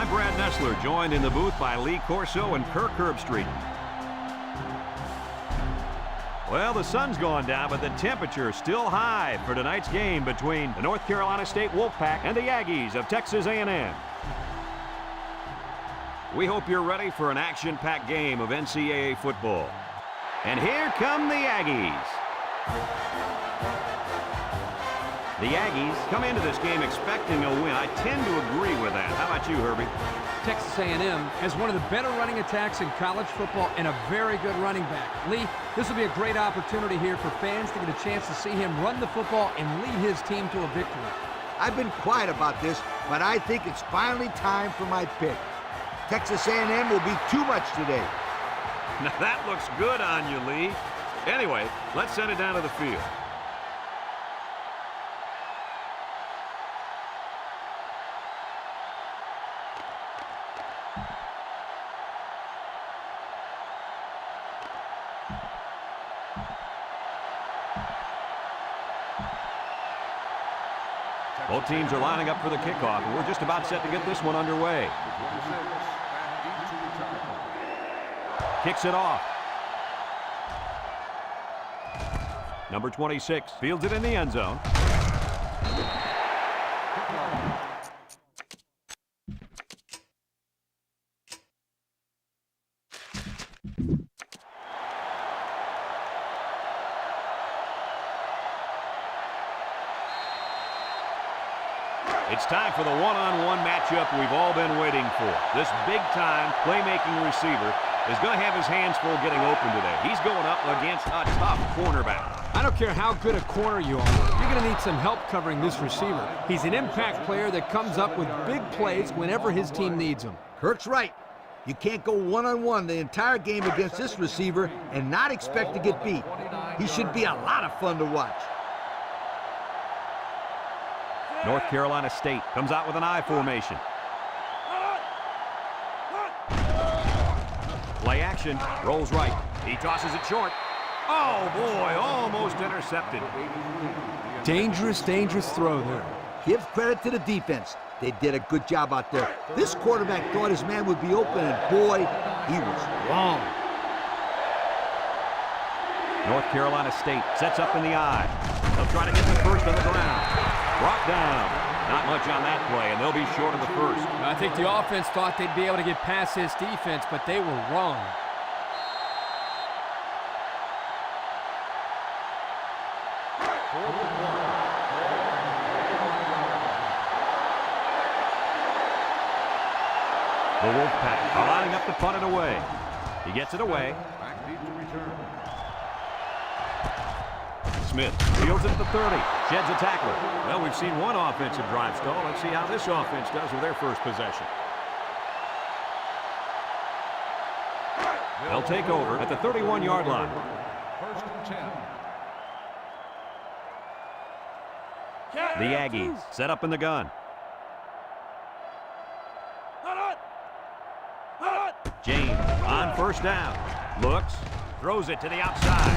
Brad Nessler, joined in the booth by Lee Corso and Kirk Herbstreit. Well, the sun's gone down, but the temperature is still high for tonight's game between the North Carolina State Wolfpack and the Aggies of Texas A&M. We hope you're ready for an action-packed game of NCAA football. And here come the Aggies. The Aggies come into this game expecting a win. I tend to agree with that. How about you, Herbie? Texas A&M has one of the better running attacks in college football and a very good running back. Lee, this will be a great opportunity here for fans to get a chance to see him run the football and lead his team to a victory. I've been quiet about this, but I think it's finally time for my pick. Texas A&M will be too much today. Now that looks good on you, Lee. Anyway, let's send it down to the field. Both teams are lining up for the kickoff, and we're just about set to get this one underway. Kicks it off. Number 26 fields it in the end zone. It's time for the one-on-one matchup we've all been waiting for. This big-time playmaking receiver is going to have his hands full getting open today. He's going up against a tough cornerback. I don't care how good a corner you are, you're going to need some help covering this receiver. He's an impact player that comes up with big plays whenever his team needs him. Kirk's right. You can't go one-on-one the entire game against this receiver and not expect to get beat. He should be a lot of fun to watch. North Carolina State comes out with an I formation. Play action, rolls right. He tosses it short. Oh, boy, almost intercepted. Dangerous, dangerous throw there. Give credit to the defense. They did a good job out there. This quarterback thought his man would be open, and boy, he was wrong. North Carolina State sets up in the I. They'll try to get the first on the ground. Brought down. Not much on that play, and they'll be short of the first. I think the offense thought they'd be able to get past his defense, but they were wrong. The Wolfpack are lining up to punt it away. He gets it away. Smith fields it at the 30, sheds a tackler. Well, we've seen one offensive drive stall. Let's see how this offense does with their first possession. They'll take over at the 31-yard line. First and 10. The Aggies set up in the gun. James on first down. Looks, throws it to the outside.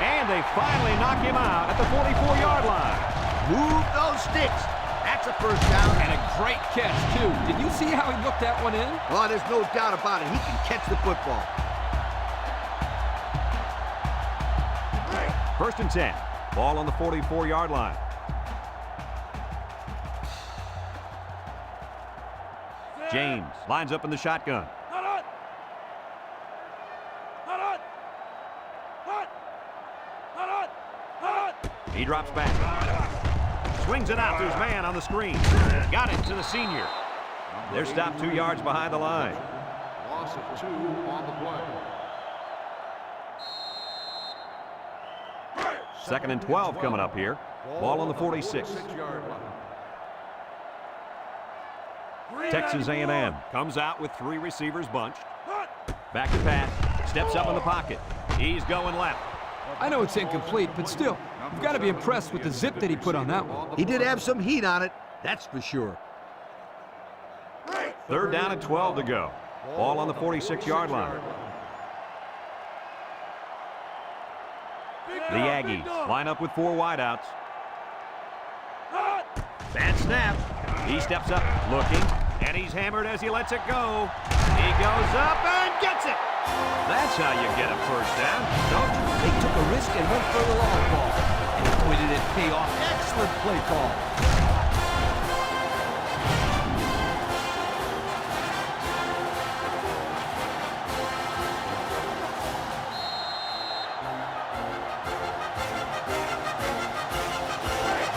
And they finally knock him out at the 44-yard line. Move those sticks. That's a first down. And a great catch, too. Did you see how he looked that one in? Oh, there's no doubt about it. He can catch the football. First and 10. Ball on the 44-yard line. James lines up in the shotgun. He drops back. Swings it out to his man on the screen. Got it to the senior. They're stopped 2 yards behind the line. Loss of 2 on the play. Second and 12 coming up here. Ball on the 46. 46-yard line. Texas A&M comes out with 3 receivers bunched. Back to pass. Steps up in the pocket. He's going left. I know it's incomplete, but still, you've got to be impressed with the zip that he put on that one. He did have some heat on it, that's for sure. Third down and 12 to go. Ball on the 46-yard line. The Aggies line up with 4 wideouts. Bad snap. He steps up, looking, And he's hammered as he lets it go. He goes up and gets it. That's how you get a first down. Coach, they took a risk and went for the long ball. And boy, did it pay off. Excellent play call.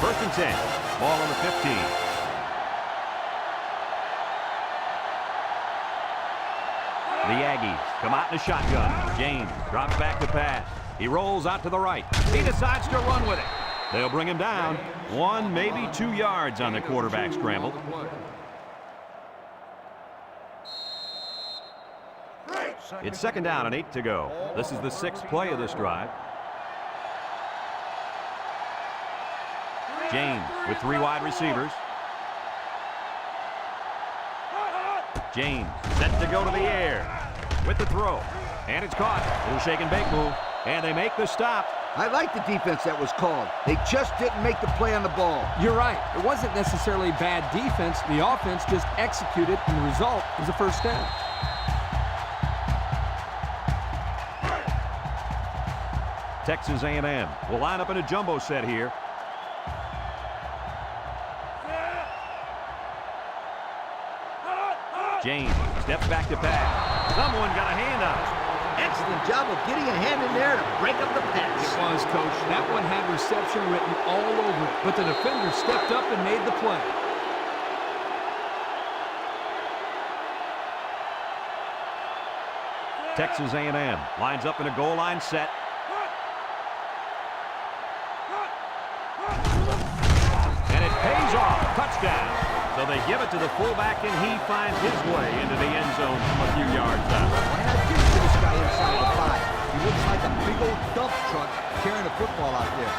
First and 10. Ball on the 15. The Aggies come out in a shotgun. James drops back to pass. He rolls out to the right. He decides to run with it. They'll bring him down 1, maybe 2 yards on the quarterback scramble. It's second down and 8 to go. This is the 6th play of this drive. James with 3 wide receivers. James set to go to the air with the throw. And it's caught. Little shake and bake move. And they make the stop. I like the defense that was called. They just didn't make the play on the ball. You're right. It wasn't necessarily bad defense. The offense just executed, and the result was a first down. Texas A&M will line up in a jumbo set here. James steps back to pass. Someone got a hand on it. Excellent job of getting a hand in there to break up the pass. It was, Coach. That one had reception written all over it, but the defender stepped up and made the play. Texas A&M lines up in a goal line set. And it pays off. Touchdown. So they give it to the fullback, and he finds his way into the end zone from a few yards out. And I give it to this guy inside the 5. He looks like a big old dump truck carrying a football out there.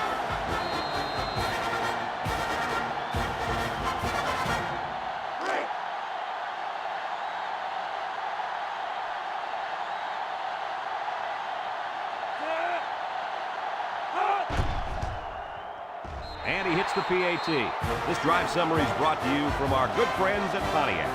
And he hits the PAT. This drive summary is brought to you from our good friends at Pontiac.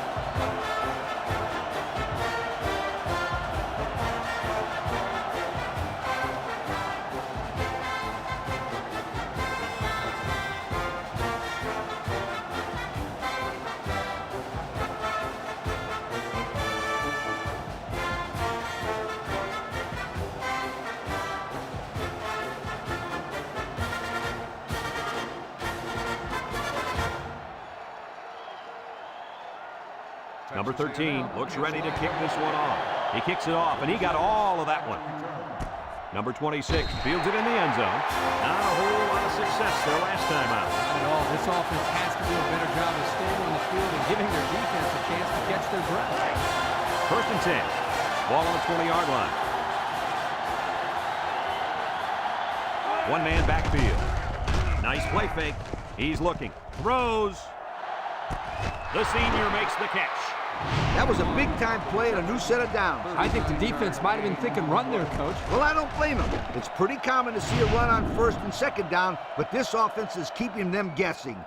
Number 13 looks ready to kick this one off. He kicks it off, and he got all of that one. Number 26 fields it in the end zone. Not a whole lot of success there last time out. Not at all. This offense has to do a better job of staying on the field and giving their defense a chance to catch their breath. First and 10. Ball on the 20-yard line. One-man backfield. Nice play fake. He's looking. Throws. The senior makes the catch. That was a big-time play and a new set of downs. I think the defense might have been thinking run there, Coach. Well, I don't blame them. It's pretty common to see a run on first and second down, but this offense is keeping them guessing.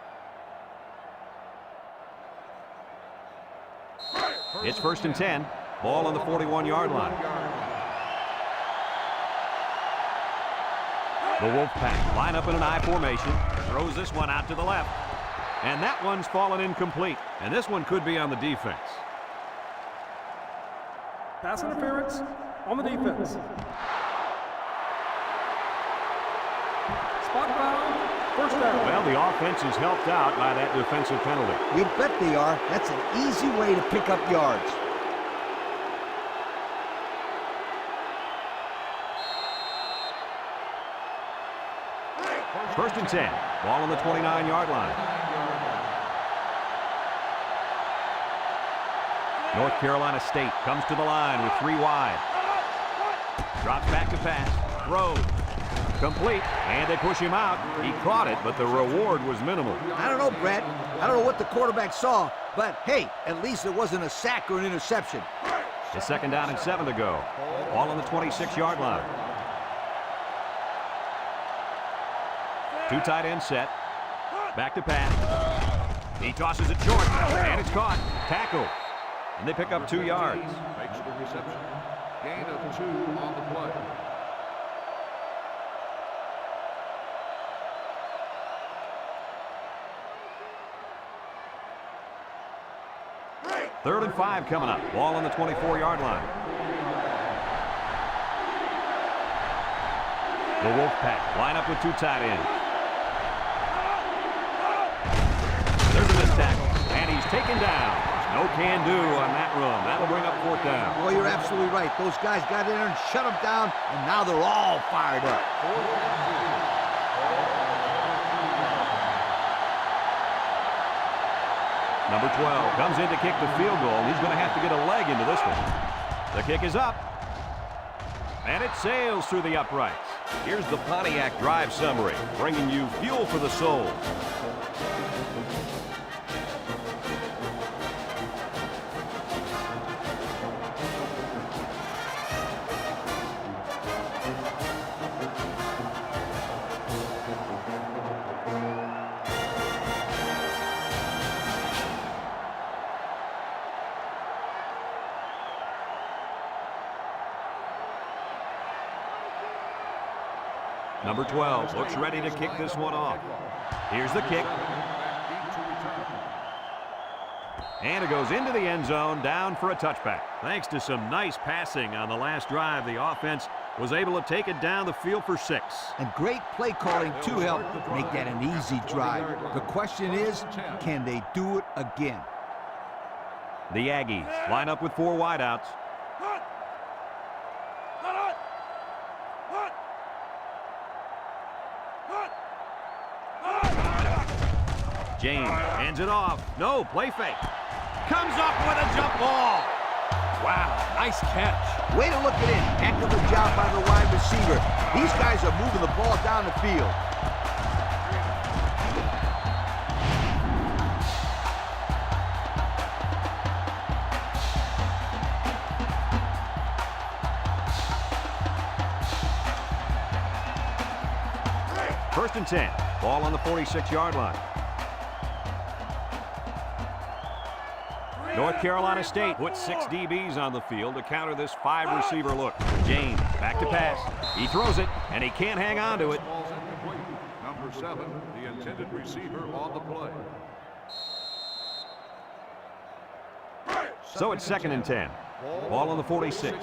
It's first and 10. Ball on the 41-yard line. The Wolfpack line up in an I formation. Throws this one out to the left. And that one's fallen incomplete. And this one could be on the defense. Pass interference on the defense. Spot foul, first down. Well, the offense is helped out by that defensive penalty. You bet they are. That's an easy way to pick up yards. First and 10. Ball on the 29-yard line. North Carolina State comes to the line with 3 wide. Drops back to pass. Throws. Complete. And they push him out. He caught it, but the reward was minimal. I don't know, Brad. I don't know what the quarterback saw, but hey, at least it wasn't a sack or an interception. It's second down and 7 to go. Ball on the 26-yard line. 2 tight end set. Back to pass. He tosses it short, and it's caught. Tackle. And they pick up 2 yards. Makes the reception. Gain of 2 on the play. Third and 5 coming up. Ball on the 24-yard line. The Wolfpack line up with 2 tight ends. There's a missed tackle, and he's taken down. No can-do on that run. That'll bring up 4th down. Boy, you're absolutely right. Those guys got in there and shut them down, and now they're all fired up. Number 12 comes in to kick the field goal, and he's going to have to get a leg into this one. The kick is up, and it sails through the uprights. Here's the Pontiac drive summary, bringing you fuel for the soul. Number 12 looks ready to kick this one off. Here's the kick. And it goes into the end zone, down for a touchback. Thanks to some nice passing on the last drive, the offense was able to take it down the field for 6. And great play calling to help make that an easy drive. The question is, can they do it again? The Aggies line up with 4 wideouts. James hands it off. No, play fake. Comes up with a jump ball. Wow, nice catch. Way to look it in. Heck of a job by the wide receiver. These guys are moving the ball down the field. First and 10. Ball on the 46-yard line. North Carolina State puts 6 DBs on the field to counter this 5-receiver look. James back to pass. He throws it, and he can't hang on to it. Number 7, the intended receiver on the play. So it's 2nd and 10. Ball on the 46.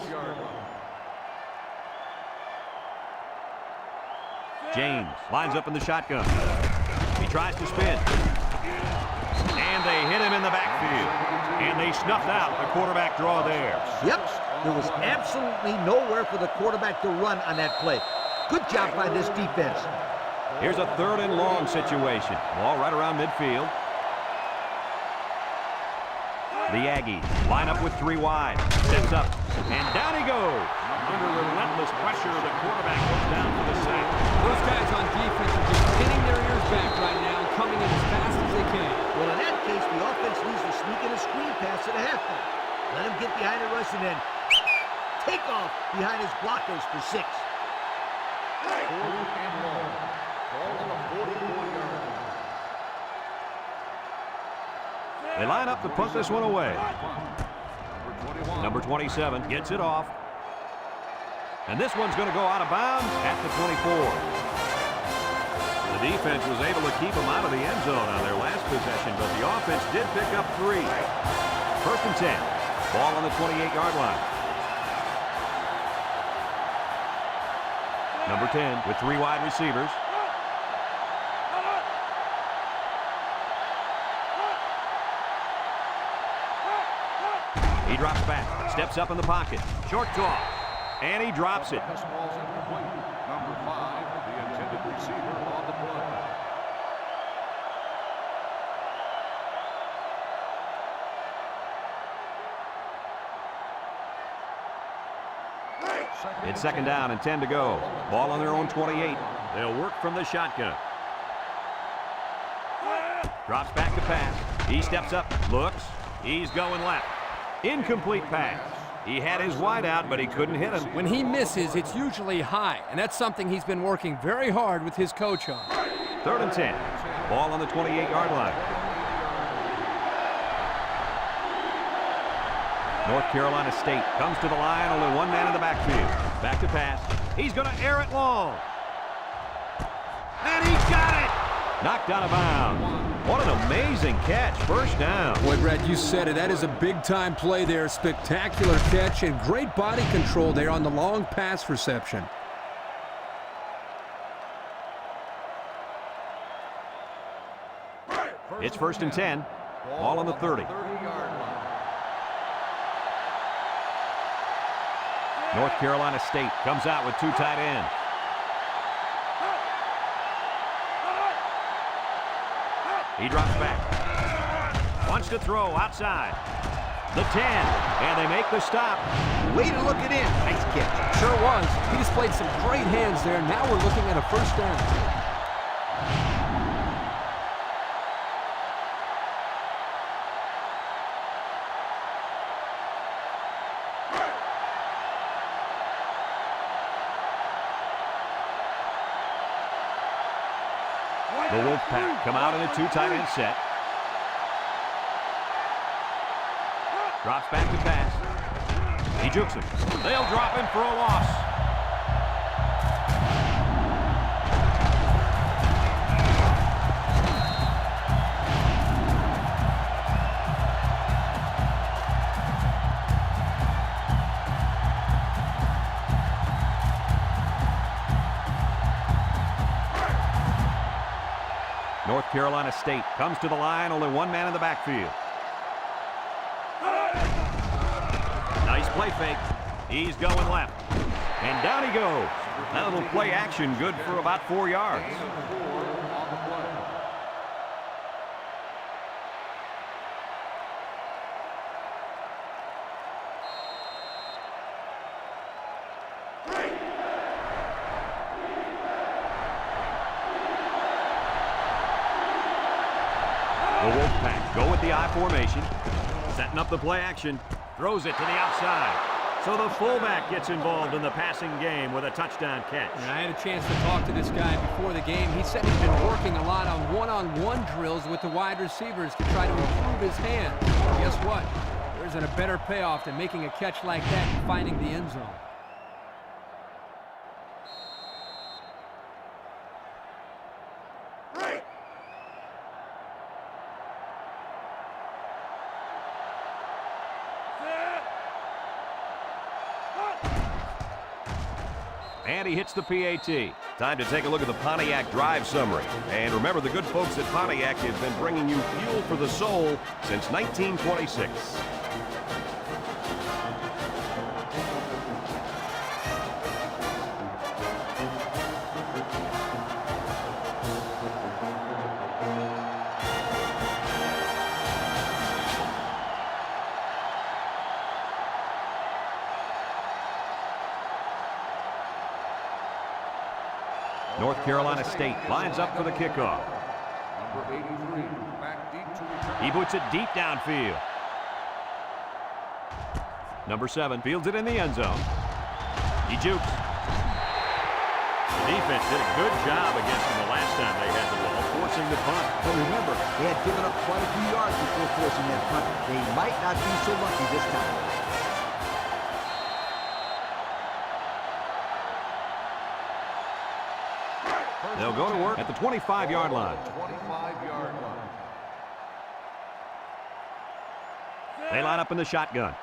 James lines up in the shotgun. He tries to spin. And they hit him in the backfield. And they snuffed out the quarterback draw there. Yep, there was absolutely nowhere for the quarterback to run on that play. Good job by this defense. Here's a 3rd and long situation. Ball right around midfield. The Aggies line up with 3 wide. Steps up, and down he goes. Under relentless pressure, the quarterback goes down for the sack. Those guys on defense are just pinning their ears back right now, coming in as fast as they can. Well, in that case, the offense needs to sneak in a screen pass to the halfback. Let him get behind the rush and then take off behind his blockers for 6. 4th and long. Ball on the 44-yard line. They line up to punt this one away. Number 27 gets it off. And this one's going to go out of bounds at the 24. The defense was able to keep them out of the end zone on their last possession, but the offense did pick up 3. First and 10. Ball on the 28-yard line. Number 10 with 3 wide receivers. He drops back, steps up in the pocket. Short toss. And he drops it. This ball's incomplete. Number 5, the intended receiver on the play. It's 2nd down and 10 to go. Ball on their own 28. They'll work from the shotgun. Drops back to pass. He steps up, looks. He's going left. Incomplete pass. He had his wide out, but he couldn't hit him. When he misses, it's usually high, and that's something he's been working very hard with his coach on. 3rd and 10. Ball on the 28-yard line. North Carolina State comes to the line, only one man in the backfield. Back to pass. He's going to air it long. And he got it! Knocked out of bounds. What an amazing catch. First down. Boy, Brad, you said it. That is a big-time play there. Spectacular catch and great body control there on the long pass reception. It's 1st and 10. Ball on the 30. North Carolina State comes out with 2 tight ends. He drops back. Wants to throw outside. The 10. And they make the stop. Way to look it in. Nice catch. Sure was. He displayed some great hands there. Now we're looking at a first down. The Wolfpack come out in a 2 tight end set. Drops back to pass. He jukes him. They'll drop him for a loss. North Carolina State comes to the line, only one man in the backfield. Nice play fake. He's going left. And down he goes. That little play action good for about 4 yards. The Wolfpack go with the I formation. Setting up the play action. Throws it to the outside. So the fullback gets involved in the passing game with a touchdown catch. And I had a chance to talk to this guy before the game. He said he's been working a lot on one-on-one drills with the wide receivers to try to improve his hands. Guess what? There isn't a better payoff than making a catch like that and finding the end zone. And he hits the PAT. Time to take a look at the Pontiac drive summary. And remember, the good folks at Pontiac have been bringing you fuel for the soul since 1926. North Carolina State lines up for the kickoff. He boots it deep downfield. Number 7 fields it in the end zone. He jukes. The defense did a good job against him the last time they had the ball, forcing the punt. But remember, they had given up quite a few yards before forcing that punt. They might not be so lucky this time. They'll go to work at the 25-yard line. They line up in the shotgun.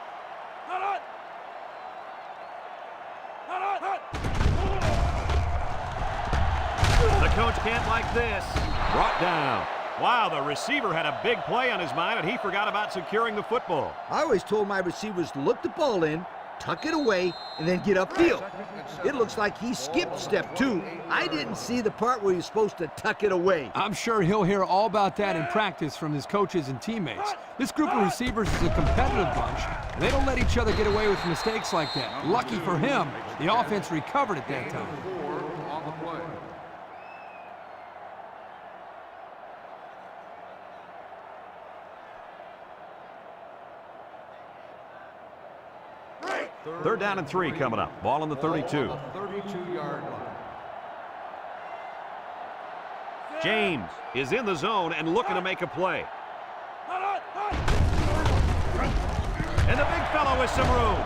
The coach can't like this. Brought down. Wow, the receiver had a big play on his mind, and he forgot about securing the football. I always told my receivers to look the ball in, tuck it away, and then get upfield. It looks like he skipped step 2. I didn't see the part where he's supposed to tuck it away. I'm sure he'll hear all about that in practice from his coaches and teammates. This group of receivers is a competitive bunch, and they don't let each other get away with mistakes like that. Lucky for him, the offense recovered at that time. Third down and 3 coming up. Ball on the 32. James is in the zone and looking to make a play. And the big fellow with some room.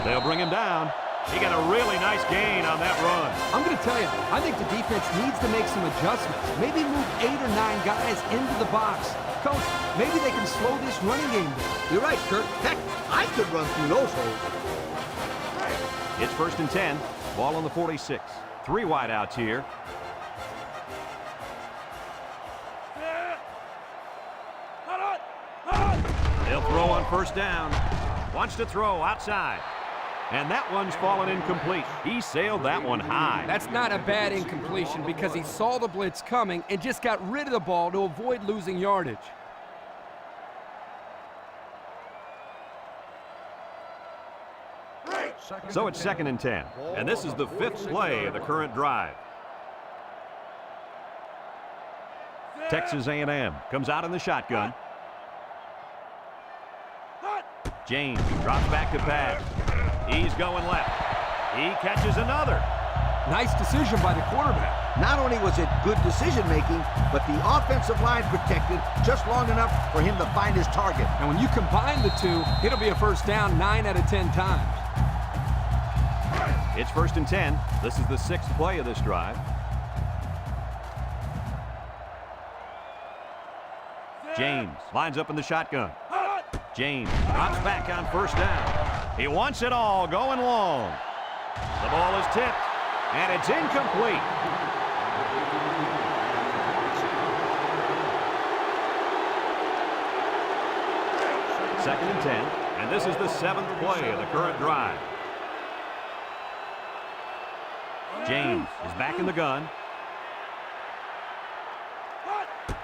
They'll bring him down. He got a really nice gain on that run. I'm going to tell you, I think the defense needs to make some adjustments. Maybe move 8 or 9 guys into the box. Coach, maybe they can slow this running game down. You're right, Kurt. Heck, I could run through those holes. It's 1st and 10. Ball on the 46. 3 wide outs here. They'll throw on 1st down. Wants to throw outside. And that one's fallen incomplete. He sailed that one high. That's not a bad incompletion because he saw the blitz coming and just got rid of the ball to avoid losing yardage. So it's 2nd and 10. And this is the 5th play of the current drive. Texas A&M comes out in the shotgun. James drops back to pass. He's going left. He catches another. Nice decision by the quarterback. Not only was it good decision-making, but the offensive line protected just long enough for him to find his target. And when you combine the two, it'll be a 1st down 9 out of 10 times. It's 1st and 10. This is the 6th play of this drive. James lines up in the shotgun. James drops back on 1st down. He wants it all going long. The ball is tipped, and it's incomplete. Second and 10, and this is the 7th play of the current drive. James is back in the gun.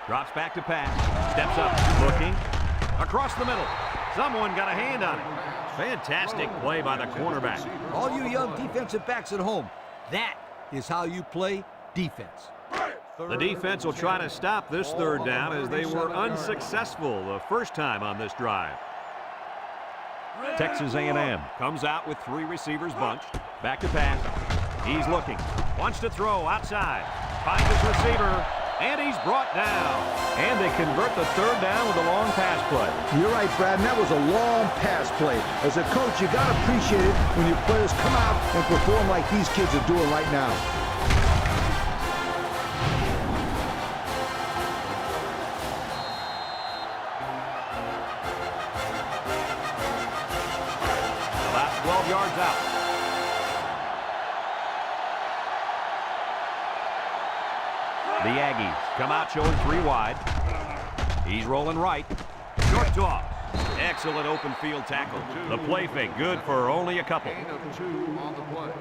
Drops back to pass. Steps up, looking. Across the middle. Someone got a hand on it. Fantastic play by the cornerback. All you young defensive backs at home, that is how you play defense. The defense will try to stop this 3rd down as they were unsuccessful the first time on this drive. Texas A&M comes out with 3 receivers bunched. Back to pass. He's looking. Wants to throw outside. Finds his receiver. And he's brought down. And they convert the 3rd down with a long pass play. You're right, Brad, and that was a long pass play. As a coach, you got to appreciate it when your players come out and perform like these kids are doing right now. About 12 yards out. The Aggies come out showing 3 wide. He's rolling right. Short toss. Excellent open field tackle. The play fake good for only a couple. Gain of 2 on the play.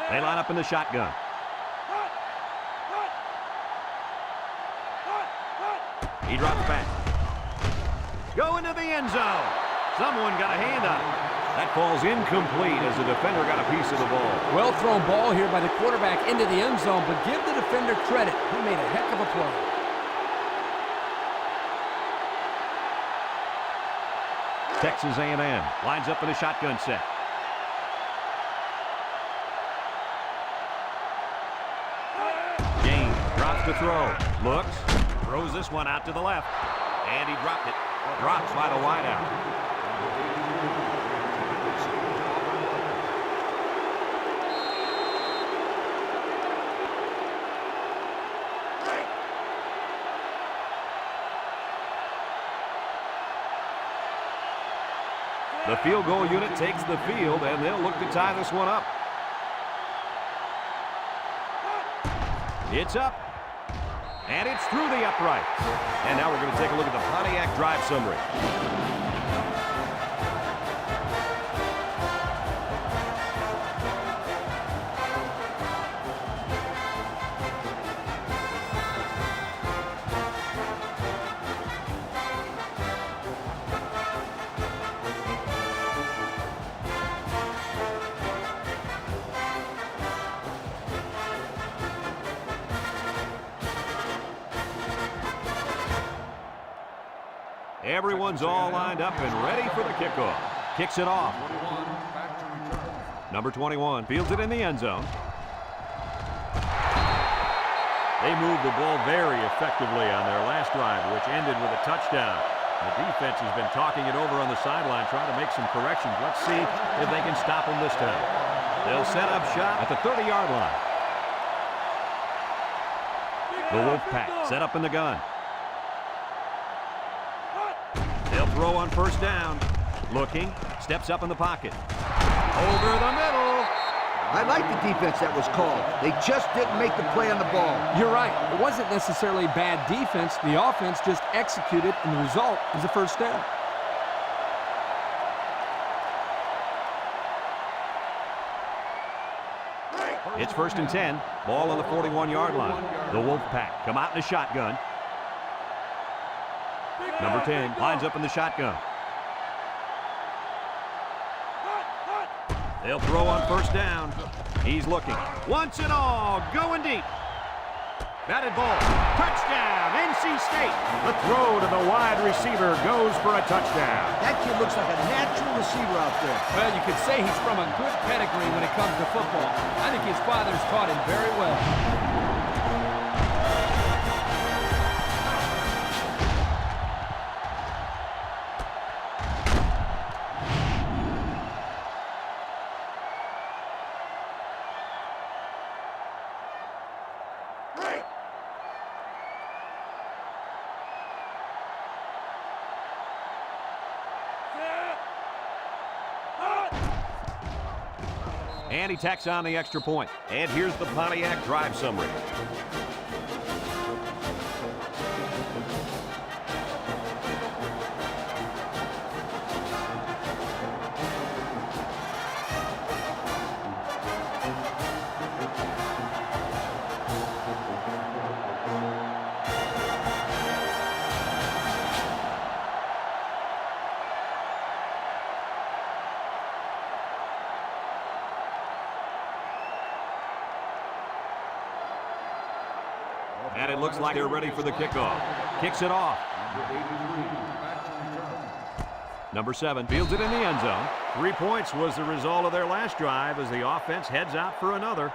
They line up in the shotgun. He drops back. Going to the end zone. Someone got a hand on it. That falls incomplete as the defender got a piece of the ball. Well thrown ball here by the quarterback into the end zone, but give the defender credit. He made a heck of a play. Texas A&M lines up in a shotgun set. James drops to throw. Looks. Throws this one out to the left. And he dropped it. Drops by the wideout. The field goal unit takes the field, and they'll look to tie this one up. It's up. And it's through the upright. And now we're going to take a look at the Pontiac drive summary. Everyone's all lined up and ready for the kickoff. Kicks it off. 21, back to return. Number 21 fields it in the end zone. They moved the ball very effectively on their last drive, which ended with a touchdown. The defense has been talking it over on the sideline, trying to make some corrections. Let's see if they can stop them this time. They'll set up shop at the 30-yard line. The Wolfpack set up in the gun. They'll throw on first down. Looking, steps up in the pocket. Over the middle. I like the defense that was called. They just didn't make the play on the ball. You're right. It wasn't necessarily bad defense. The offense just executed, and the result is a first down. It's 1st and 10. Ball on the 41-yard line. The Wolfpack come out in a shotgun. Number 10 lines up in the shotgun. They'll throw on first down. He's looking. Once and all, going deep. Batted ball. Touchdown, NC State. The throw to the wide receiver goes for a touchdown. That kid looks like a natural receiver out there. Well, you could say he's from a good pedigree when it comes to football. I think his father's taught him very well. And he tacks on the extra point. And here's the Pontiac drive summary. And it looks like they're ready for the kickoff. Kicks it off. Number 7 fields it in the end zone. 3 points was the result of their last drive as the offense heads out for another.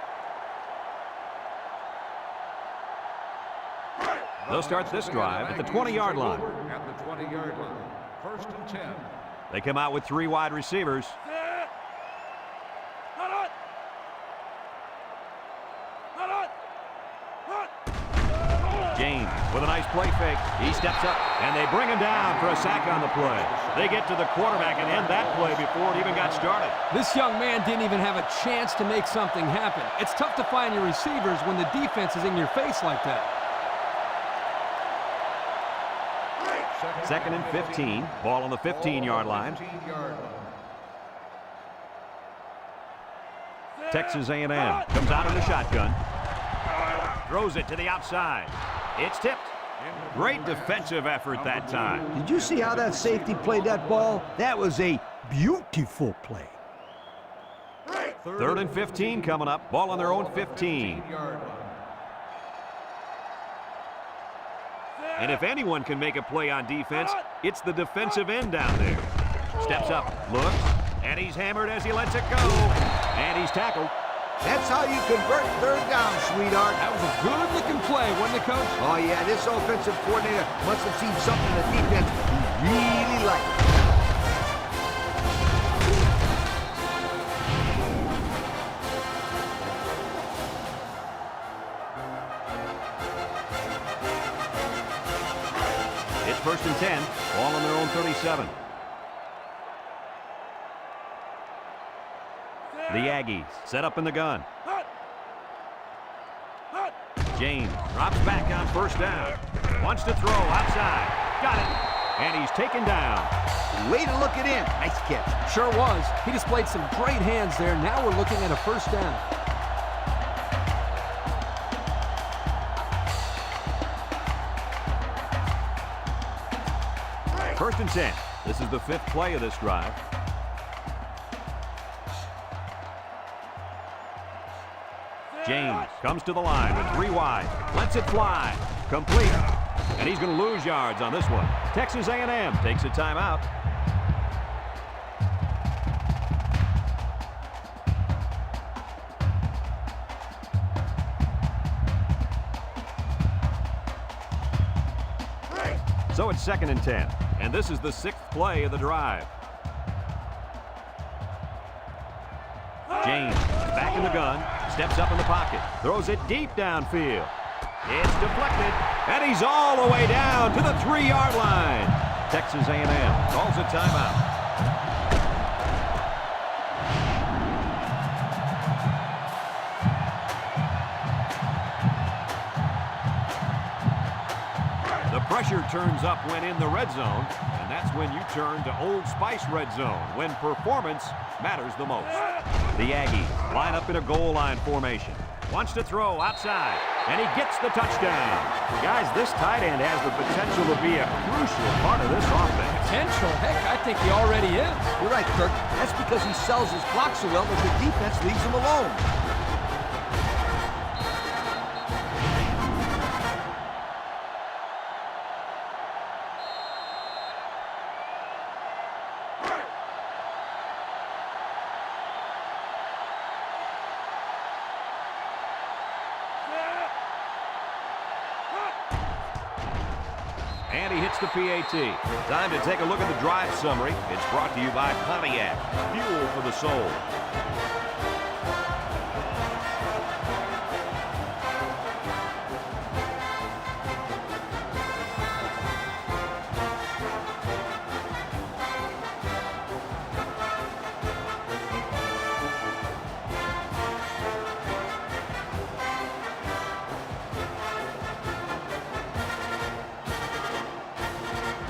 They'll start this drive at the 20-yard line. At the 20-yard line. 1st and 10. They come out with 3 wide receivers. James with a nice play fake. He steps up, and they bring him down for a sack on the play. They get to the quarterback and end that play before it even got started. This young man didn't even have a chance to make something happen. It's tough to find your receivers when the defense is in your face like that. 2nd and 15. Ball on the 15-yard line. Texas A&M comes out in the shotgun. Throws it to the outside. It's tipped. Great defensive effort that time. Did you see how that safety played that ball? That was a beautiful play. 3rd and 15 coming up. Ball on their own 15. And if anyone can make a play on defense, it's the defensive end down there. Steps up, looks, and he's hammered as he lets it go. And he's tackled. That's how you convert 3rd down, sweetheart. That was a good-looking play, wasn't it, Coach? Oh, yeah, this offensive coordinator must have seen something in the defense he really liked. It's 1st and 10. Ball on their own 37. The Aggies set up in the gun. James drops back on first down. Wants to throw outside. Got it. And he's taken down. Way to look it in. Nice catch. Sure was. He displayed some great hands there. Now we're looking at a first down. First and 10. This is the 5th play of this drive. James comes to the line with 3 wide. Lets it fly. Complete. And he's going to lose yards on this one. Texas A&M takes a timeout. So it's 2nd and 10. And this is the 6th play of the drive. James is back in the gun, steps up in the pocket, throws it deep downfield. It's deflected, and he's all the way down to the 3-yard line. Texas A&M calls a timeout. The pressure turns up when in the red zone, and that's when you turn to Old Spice red zone, when performance matters the most. The Aggies line up in a goal line formation. Wants to throw outside, and he gets the touchdown. Guys, this tight end has the potential to be a crucial part of this offense. Potential? Heck, I think he already is. You're right, Kirk. That's because he sells his block so well that the defense leaves him alone. And he hits the PAT. Time to take a look at the drive summary. It's brought to you by Pontiac, fuel for the soul.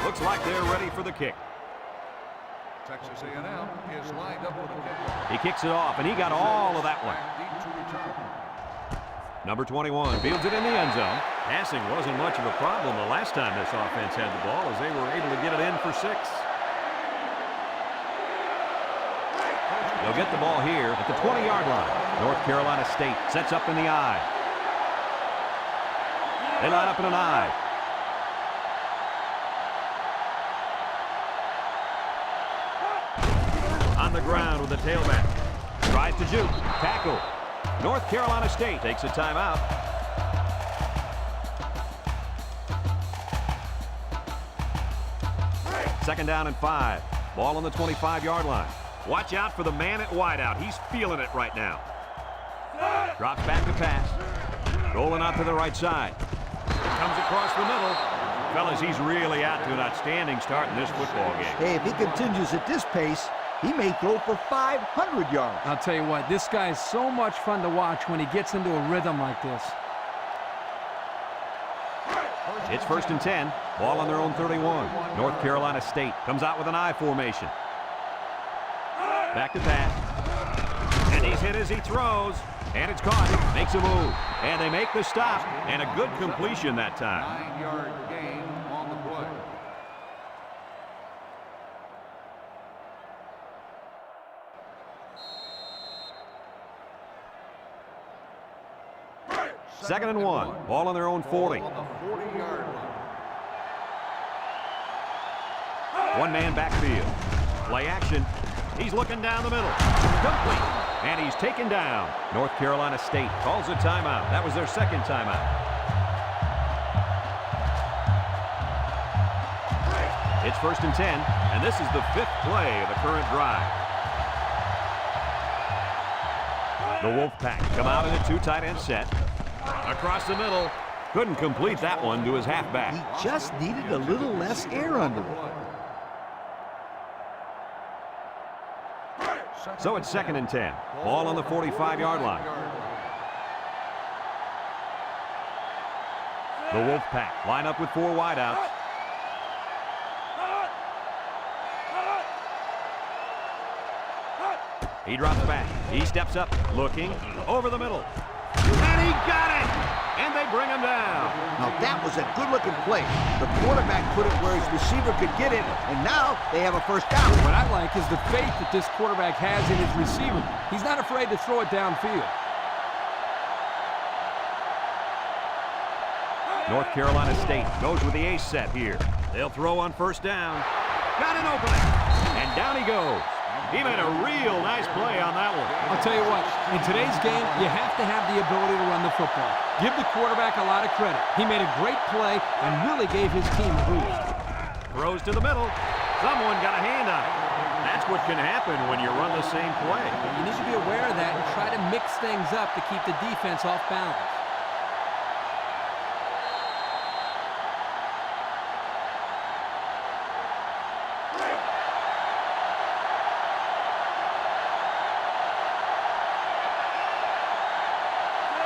Looks like they're ready for the kick. Texas A&M is lined up with a kick. He kicks it off, and he got all of that one. Number 21 fields it in the end zone. Passing wasn't much of a problem the last time this offense had the ball, as they were able to get it in for 6. They'll get the ball here at the 20-yard line. North Carolina State sets up in the I. They line up in an I. On the ground with the tailback. Tries to juke. Tackle. North Carolina State takes a timeout. Second down and 5. Ball on the 25-yard line. Watch out for the man at wideout. He's feeling it right now. Drops back to pass. Rolling out to the right side. Comes across the middle. Fellas, he's really out to an outstanding start in this football game. Hey, if he continues at this pace, he may throw for 500 yards. I'll tell you what, this guy is so much fun to watch when he gets into a rhythm like this. It's 1st and 10. Ball on their own 31. North Carolina State comes out with an I formation. Back to pass. And he's hit as he throws. And it's caught. Makes a move. And they make the stop. And a good completion that time. 9-yard gain on the play. Second and 1. Ball on their own 40. On the 40-yard line. One man backfield. Play action. He's looking down the middle. Complete. And he's taken down. North Carolina State calls a timeout. That was their second timeout. It's 1st and 10, and this is the 5th play of the current drive. The Wolfpack come out in a 2 tight end set. Across the middle. Couldn't complete that one to his halfback. He just needed a little less air under it. So it's 2nd and 10. Ball on the 45-yard line. The Wolfpack line up with 4 wideouts. He drops back. He steps up, looking over the middle. And he got it! And they bring him down. Now that was a good-looking play. The quarterback put it where his receiver could get it, and now they have a first down. What I like is the faith that this quarterback has in his receiver. He's not afraid to throw it downfield. North Carolina State goes with the ace set here. They'll throw on first down. Got an opening. And down he goes. He made a real nice play on that one. I'll tell you what, in today's game, you have to have the ability to run the football. Give the quarterback a lot of credit. He made a great play and really gave his team a boost. Throws to the middle. Someone got a hand on it. That's what can happen when you run the same play. You need to be aware of that and try to mix things up to keep the defense off balance.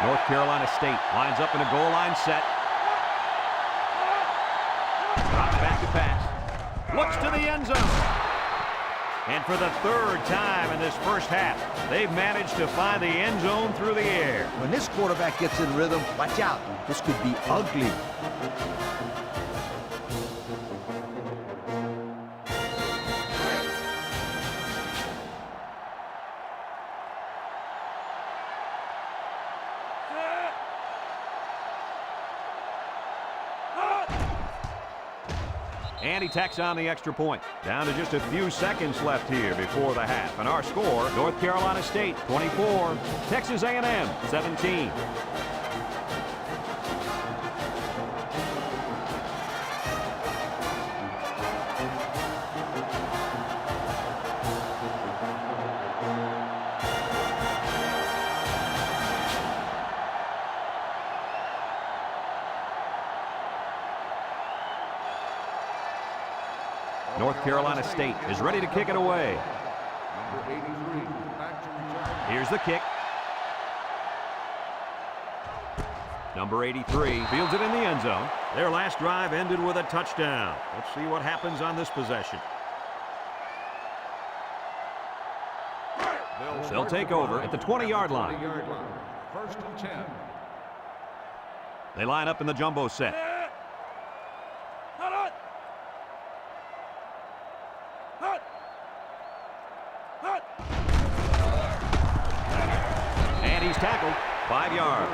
North Carolina State lines up in a goal line set. Drops back to pass. Looks to the end zone. And for the third time in this first half, they've managed to find the end zone through the air. When this quarterback gets in rhythm, watch out. This could be ugly. And he tacks on the extra point. Down to just a few seconds left here before the half. And our score, North Carolina State 24, Texas A&M 17. North Carolina State is ready to kick it away. Here's the kick. Number 83 fields it in the end zone. Their last drive ended with a touchdown. Let's see what happens on this possession. They'll take over at the 20-yard line. 1st and 10. They line up in the jumbo set. And he's tackled. 5 yards.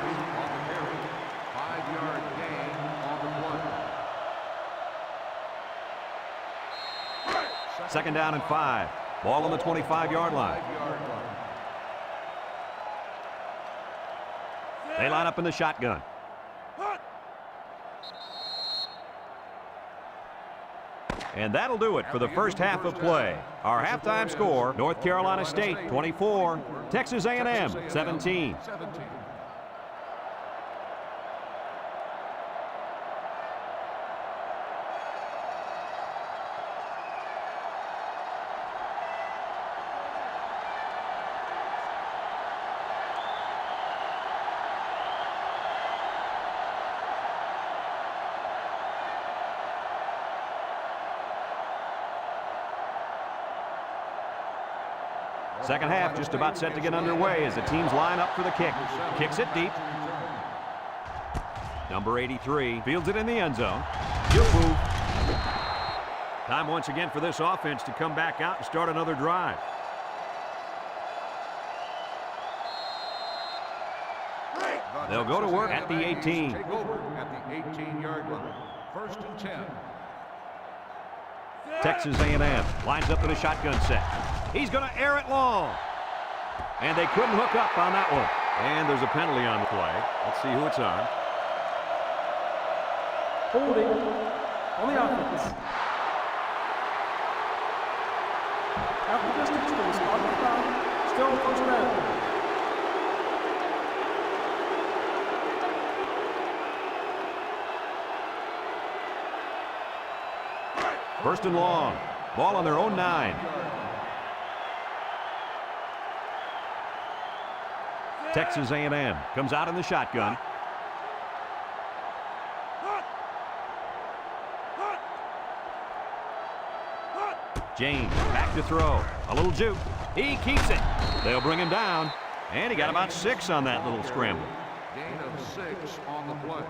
5-yard gain on the play. Second down and 5. Ball on the 25-yard line. They line up in the shotgun. And that'll do it for the first half of play. Our halftime score, North Carolina State 24, Texas A&M 17. Second half just about set to get underway as the teams line up for the kick. Kicks it deep. Number 83 fields it in the end zone. Yoo-hoo. Time once again for this offense to come back out and start another drive. They'll go to work at the 18. Take over at the 18-yard line. 1st and 10. Texas A&M lines up in a shotgun set. He's going to air it long. And they couldn't hook up on that one. And there's a penalty on the play. Let's see who it's on. Holding on the offense. Half the distance to the spot of the foul. Still first down. First and long. Ball on their own 9. Texas A&M comes out in the shotgun. James back to throw. A little juke. He keeps it. They'll bring him down. And he got about 6 on that little scramble. Gain of 6 on the play.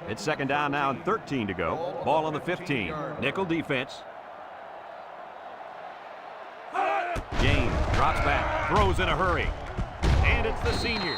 It's second down now and 13 to go. Ball on the 15. Nickel defense. James drops back, throws in a hurry. And it's the senior.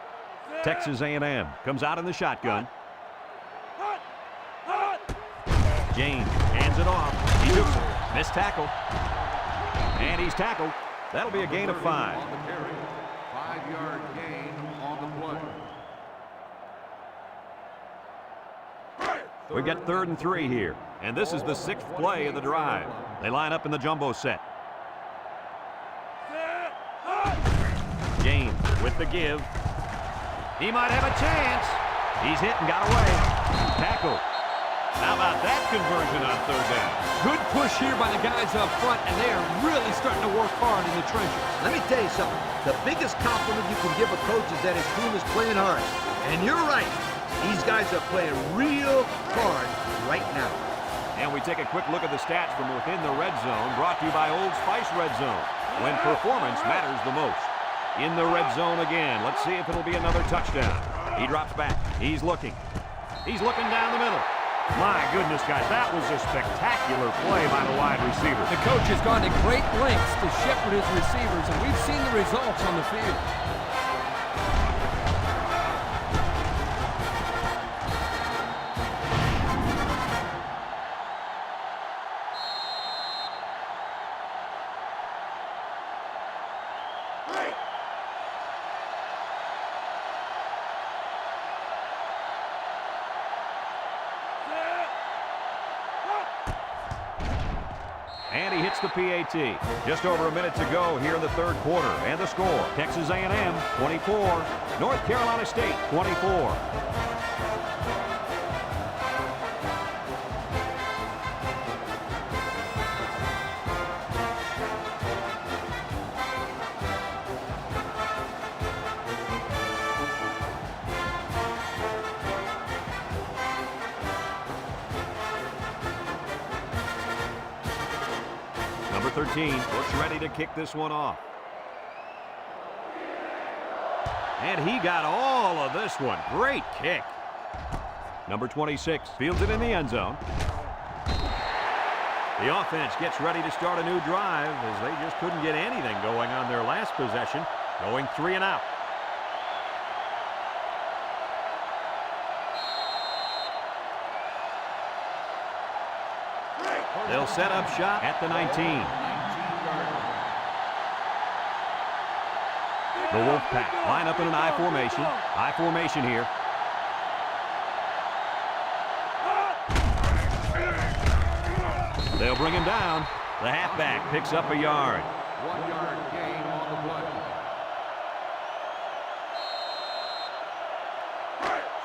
Texas A&M comes out in the shotgun. James hands it off. He hooks it. Missed tackle. And he's tackled. That'll be a gain of 5. On the carry. 5-yard gain on the play. We've got 3rd and 3 here. And this is the 6th play of the drive. They line up in the jumbo set. James with the give. He might have a chance. He's hit and got away. Tackle. How about that conversion on 3rd down? Good push here by the guys up front, and they are really starting to work hard in the trenches. Let me tell you something. The biggest compliment you can give a coach is that his team is playing hard. And you're right. These guys are playing real hard right now. And we take a quick look at the stats from within the red zone, brought to you by Old Spice Red Zone, when performance matters the most. In the red zone again. Let's see if it'll be another touchdown. He drops back. He's looking. He's looking down the middle. My goodness, guys, that was a spectacular play by the wide receiver. The coach has gone to great lengths to shepherd his receivers, and we've seen the results on the field. And he hits the PAT. Just over a minute to go here in the 3rd quarter. And the score, Texas A&M 24, North Carolina State 24. Number 13 looks ready to kick this one off. And he got all of this one. Great kick. Number 26 fields it in the end zone. The offense gets ready to start a new drive as they just couldn't get anything going on their last possession, going 3 and out. They'll set up shop at the 19. The Wolfpack line up in an I formation. I formation here. They'll bring him down. The halfback picks up a yard. 1-yard gain on the play.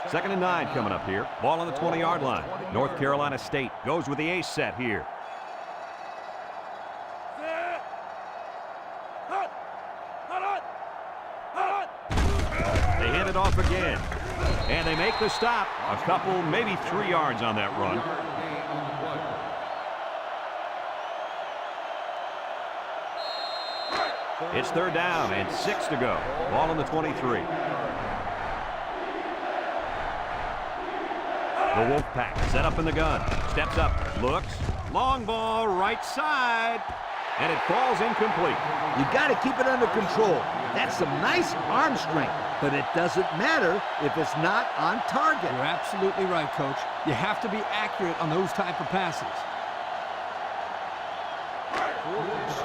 2nd and 9 coming up here. Ball on the 20-yard line. North Carolina State goes with the ace set here. They hand it off again. And they make the stop. A couple, maybe 3 yards on that run. It's 3rd down and 6 to go. Ball on the 23. The Wolfpack set up in the gun. Steps up, looks. Long ball, right side. And it falls incomplete. You got to keep it under control. That's some nice arm strength, but it doesn't matter if it's not on target. You're absolutely right, Coach. You have to be accurate on those type of passes. 4th and 6.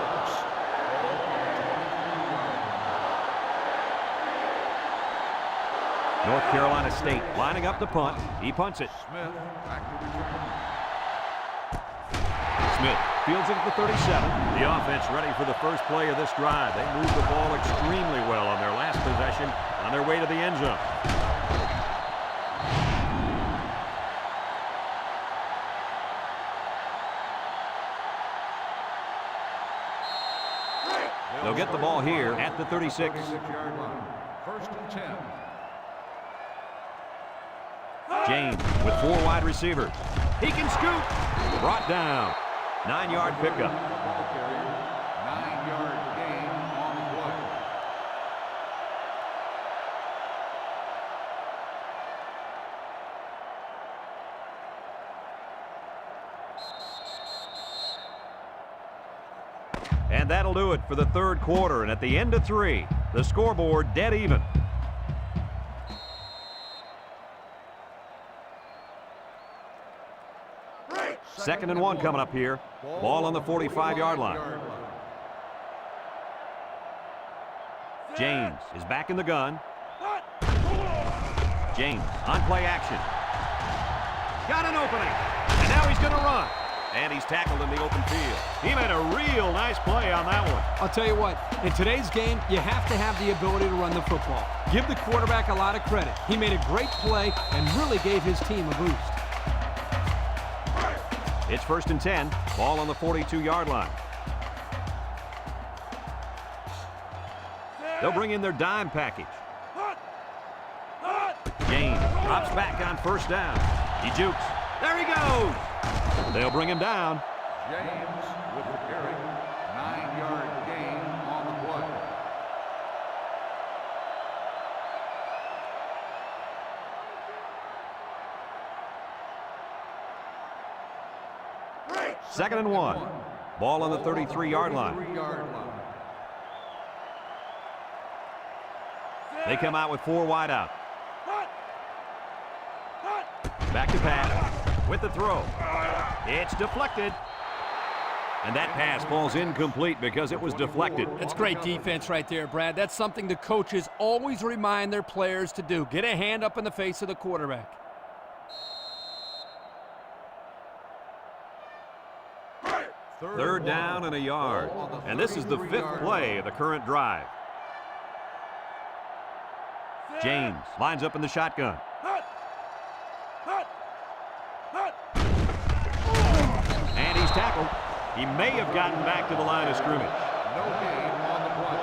North Carolina State lining up the punt. He punts it. Smith back to return. Smith fields it at the 37. The offense ready for the first play of this drive. They moved the ball extremely well on their last possession on their way to the end zone. They'll get the ball here at the 36. 36-yard line. 1st and 10. James with 4 wide receivers. He can scoot. Brought down. 9-yard pickup. 9-yard gain on the play. And that'll do it for the 3rd quarter. And at the end of 3, the scoreboard dead even. 2nd and 1 coming up here. Ball on the 45-yard line. James is back in the gun. James on play action. Got an opening. And now he's going to run. And he's tackled in the open field. He made a real nice play on that one. I'll tell you what, in today's game, you have to have the ability to run the football. Give the quarterback a lot of credit. He made a great play and really gave his team a boost. It's 1st and 10. Ball on the 42-yard line. They'll bring in their dime package. James drops back on 1st down. He jukes. There he goes. They'll bring him down. James with the carry. 9-yard gain on the play. Second and 1. Ball on the 33-yard line. They come out with 4 wide out. Back to pass with the throw. It's deflected. And that pass falls incomplete because it was deflected. That's great defense right there, Brad. That's something the coaches always remind their players to do. Get a hand up in the face of the quarterback. Third down and a yard. And this is the 5th play of the current drive. James lines up in the shotgun. And he's tackled. He may have gotten back to the line of scrimmage. No gain on the play.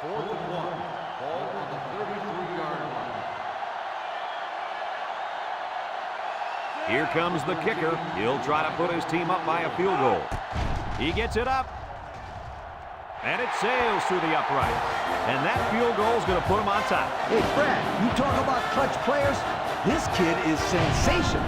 Fourth and 1. Ball on the 33-yard line. Here comes the kicker. He'll try to put his team up by a field goal. He gets it up. And it sails through the upright. And that field goal is going to put him on top. Hey, Brad, you talk about clutch players? This kid is sensational.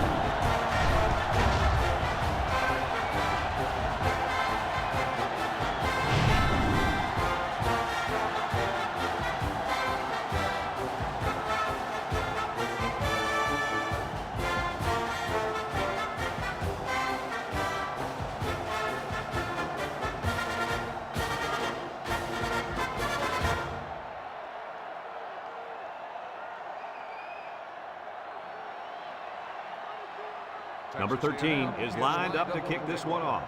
Number 13 is lined up to kick this one off.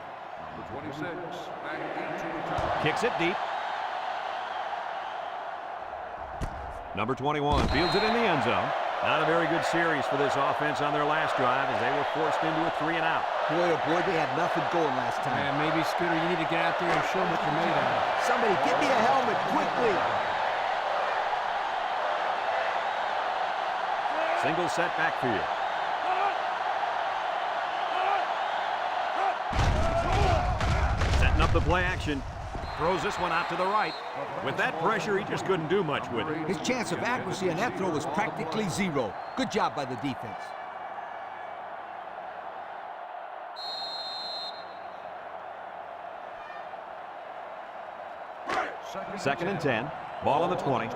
Number 26, back into return. Kicks it deep. Number 21 fields it in the end zone. Not a very good series for this offense on their last drive as they were forced into a 3 and out. Boy, oh boy, they had nothing going last time. Man, maybe, Scooter, you need to get out there and show them what you're made of. Somebody get me a helmet quickly. Single set backfield. Setting up the play action. Throws this one out to the right. With that pressure, he just couldn't do much with it. His chance of accuracy on that throw was practically zero. Good job by the defense. Second and 10. Ball on the 20.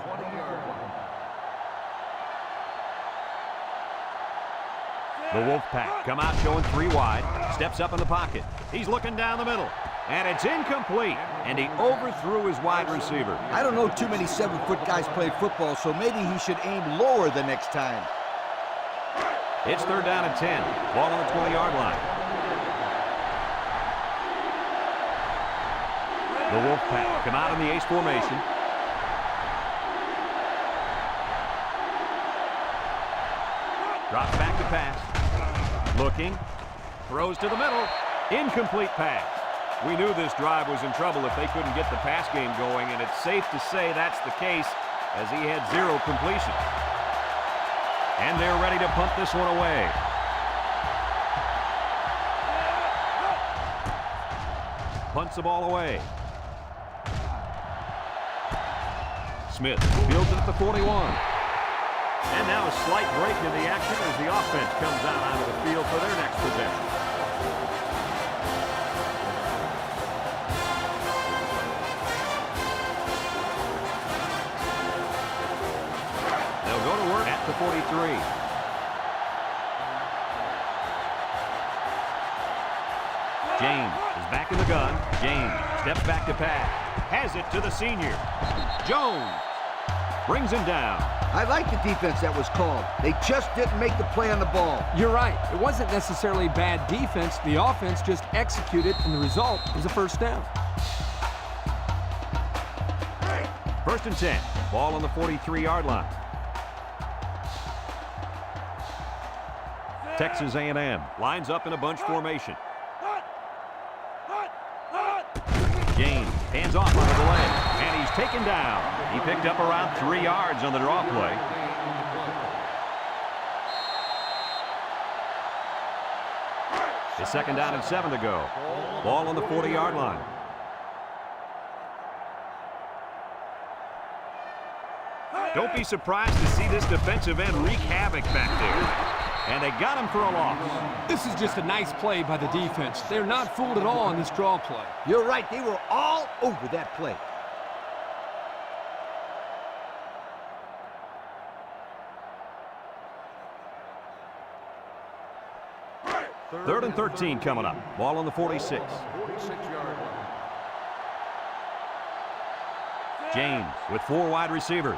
The Wolfpack come out showing 3 wide. Steps up in the pocket. He's looking down the middle. And it's incomplete. And he overthrew his wide receiver. I don't know too many 7-foot guys play football, so maybe he should aim lower the next time. It's third down and 10. Ball on the 20-yard line. The Wolfpack come out in the ace formation. Drops back to pass. Looking. Throws to the middle. Incomplete pass. We knew this drive was in trouble if they couldn't get the pass game going, and it's safe to say that's the case as he had 0 completions. And they're ready to punt this one away. Punts the ball away. Smith fields it at the 41. And now a slight break in the action as the offense comes out onto the field for their next possession. 43. James is back in the gun. James steps back to pass. Has it to the senior. Jones brings him down. I like the defense that was called. They just didn't make the play on the ball. You're right. It wasn't necessarily bad defense. The offense just executed, and the result is a first down. 1st and 10. Ball on the 43-yard line. Texas A&M lines up in a bunch formation. James hands off on the delay, and he's taken down. He picked up around 3 yards on the draw play. It's 2nd down and 7 to go. Ball on the 40-yard line. Don't be surprised to see this defensive end wreak havoc back there. And they got him for a loss. This is just a nice play by the defense. They're not fooled at all on this draw play. You're right. They were all over that play. Third and 13 coming up. Ball on the 46. 46-yard line. James with 4 wide receivers.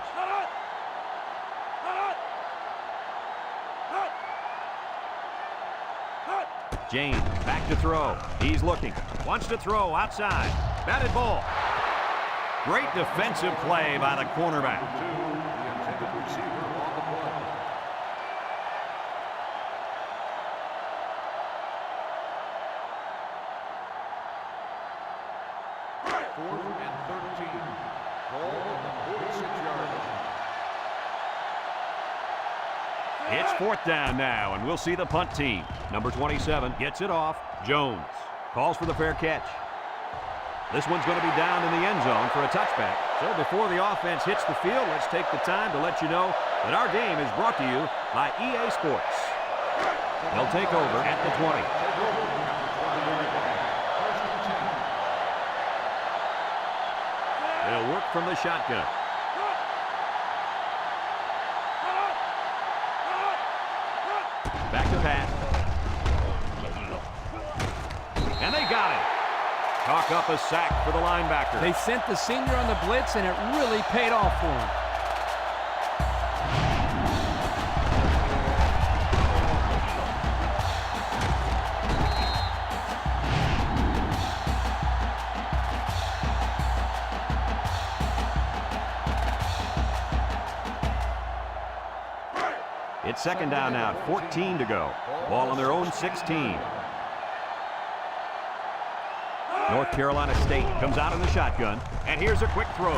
James back to throw. He's looking. Wants to throw outside. Batted ball. Great defensive play by the cornerback. The intended receiver on the play. Fourth and 13. Ball on the 46-yard line. It's 4th down now, and we'll see the punt team. Number 27 gets it off. Jones calls for the fair catch. This one's going to be down in the end zone for a touchback. So before the offense hits the field, let's take the time to let you know that our game is brought to you by EA Sports. They'll take over at the 20. They'll work from the shotgun. Back to pass. And they got it. Talk up a sack for the linebacker. They sent the senior on the blitz, and it really paid off for him. It's 2nd down now, 14 to go. Ball on their own 16. North Carolina State comes out in the shotgun, and here's a quick throw.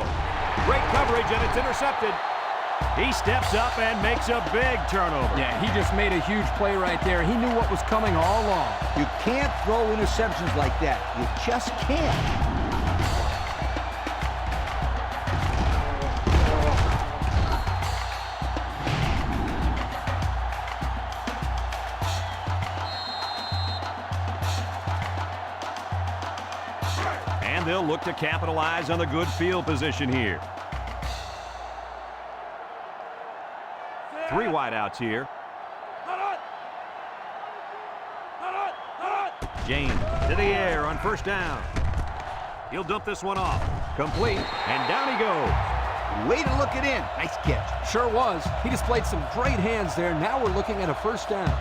Great coverage, and it's intercepted. He steps up and makes a big turnover. Yeah, he just made a huge play right there. He knew what was coming all along. You can't throw interceptions like that. You just can't. And they'll look to capitalize on the good field position here. 3 wideouts here. James to the air on 1st down. He'll dump this one off. Complete, and down he goes. Way to look it in. Nice catch. Sure was. He displayed some great hands there. Now we're looking at a 1st down.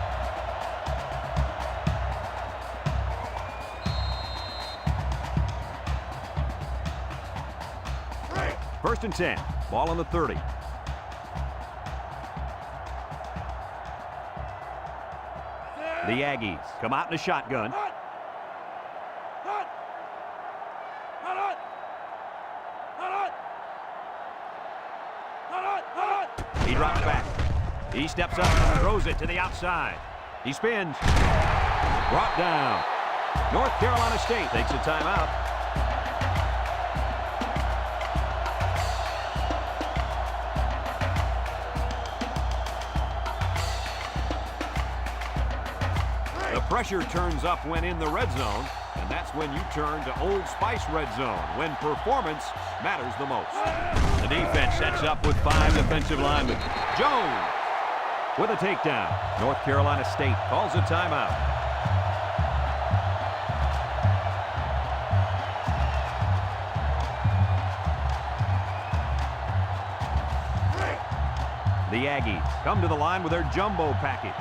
First and 10. Ball on the 30. The Aggies come out in a shotgun. He drops back. He steps up and throws it to the outside. He spins. Brought down. North Carolina State takes a timeout. The pressure turns up when in the red zone, and that's when you turn to Old Spice Red Zone, when performance matters the most. The defense sets up with 5 defensive linemen. Jones with a takedown. North Carolina State calls a timeout. The Aggies come to the line with their jumbo package.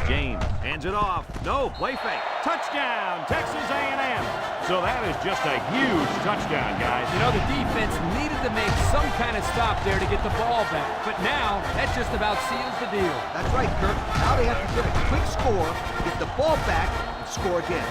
James hands it off. No, play fake. Touchdown, Texas A&M. So that is just a huge touchdown, guys. You know, the defense needed to make some kind of stop there to get the ball back. But now, that just about seals the deal. That's right, Kirk. Now they have to get a quick score, get the ball back, and score again.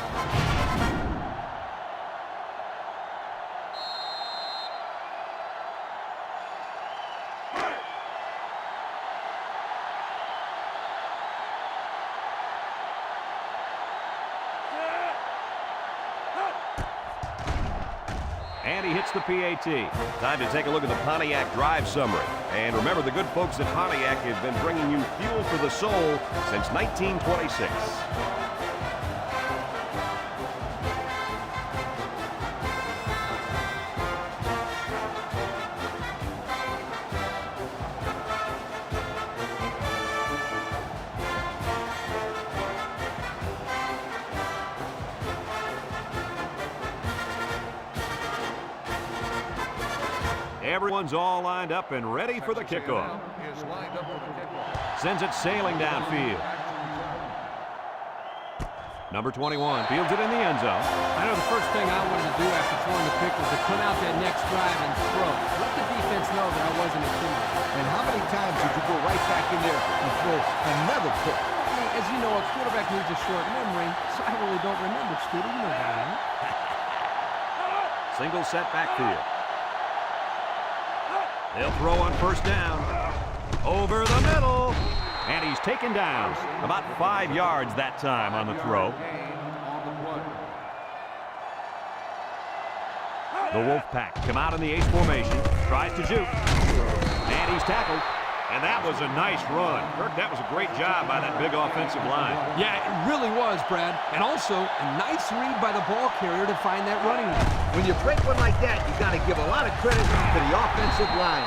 And he hits the PAT. Time to take a look at the Pontiac drive summary. And remember, the good folks at Pontiac have been bringing you fuel for the soul since 1926. Everyone's all lined up and ready for the kickoff. Is lined up for the kickoff. Sends it sailing downfield. Number 21 fields it in the end zone. I know the first thing I wanted to do after throwing the pick was to come out that next drive and throw. Let the defense know that I wasn't intimidated. And how many times did you go right back in there and throw another pick? Hey, as you know, a quarterback needs a short memory, so I really don't remember, Scooter. You know that, right? Single set backfield. They'll throw on first down. Over the middle. And he's taken down. About 5 yards that time on the throw. The Wolfpack come out in the ace formation. Tries to juke. And he's tackled. And that was a nice run. Kirk, that was a great job by that big offensive line. Yeah, it really was, Brad. And also, a nice read by the ball carrier to find that running lane. When you break one like that, you got to give a lot of credit to the offensive line.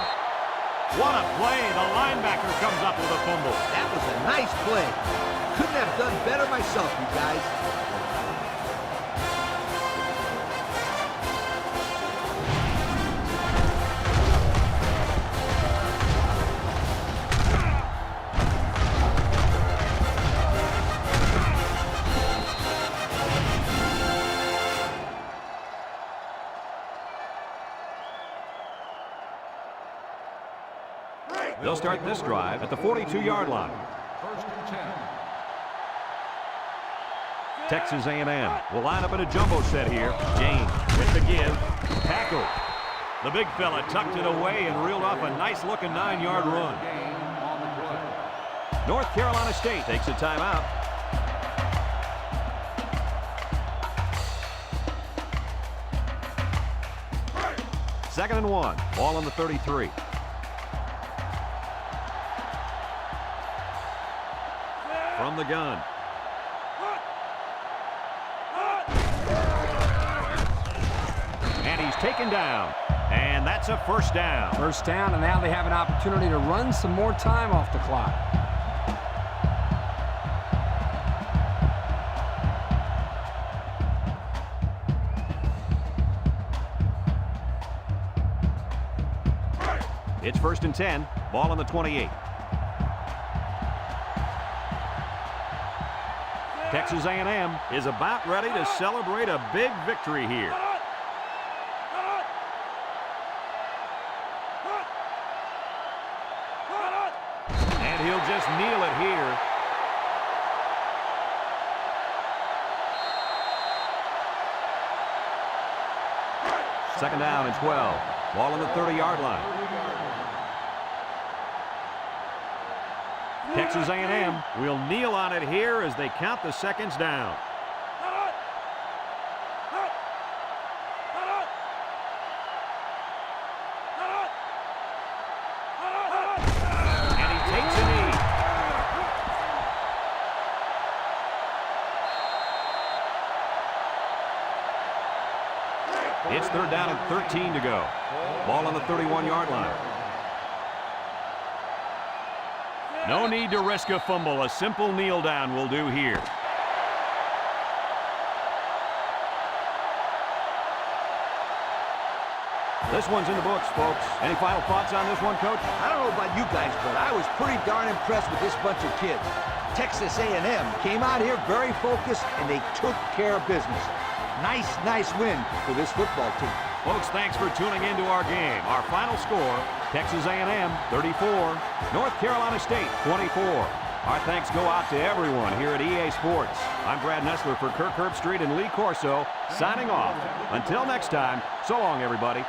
What a play. The linebacker comes up with a fumble. That was a nice play. Couldn't have done better myself, you guys. They'll start this drive at the 42-yard line. First and 10. Texas A&M will line up in a jumbo set here. James with the give. Tackle. The big fella tucked it away and reeled off a nice-looking 9-yard run. Gain on the play. North Carolina State takes a timeout. Second and 1. Ball on the 33. From the gun. And he's taken down. And that's a first down. First down, and now they have an opportunity to run some more time off the clock. It's first and 10. Ball on the 28. Texas A&M is about ready to celebrate a big victory here. And he'll just kneel it here. Second down and 12. Ball on the 30-yard line. Texas A&M will kneel on it here as they count the seconds down. And he takes a knee. It's 3rd down and 13 to go. Ball on the 31-yard line. No need to risk a fumble. A simple kneel down will do here. This one's in the books, folks. Any final thoughts on this one, Coach? I don't know about you guys, but I was pretty darn impressed with this bunch of kids. Texas A&M came out here very focused, and they took care of business. Nice win for this football team. Folks, thanks for tuning into our game. Our final score, Texas A&M 34, North Carolina State 24. Our thanks go out to everyone here at EA Sports. I'm Brad Nessler for Kirk Herbstreit and Lee Corso, signing off. Until next time, so long, everybody.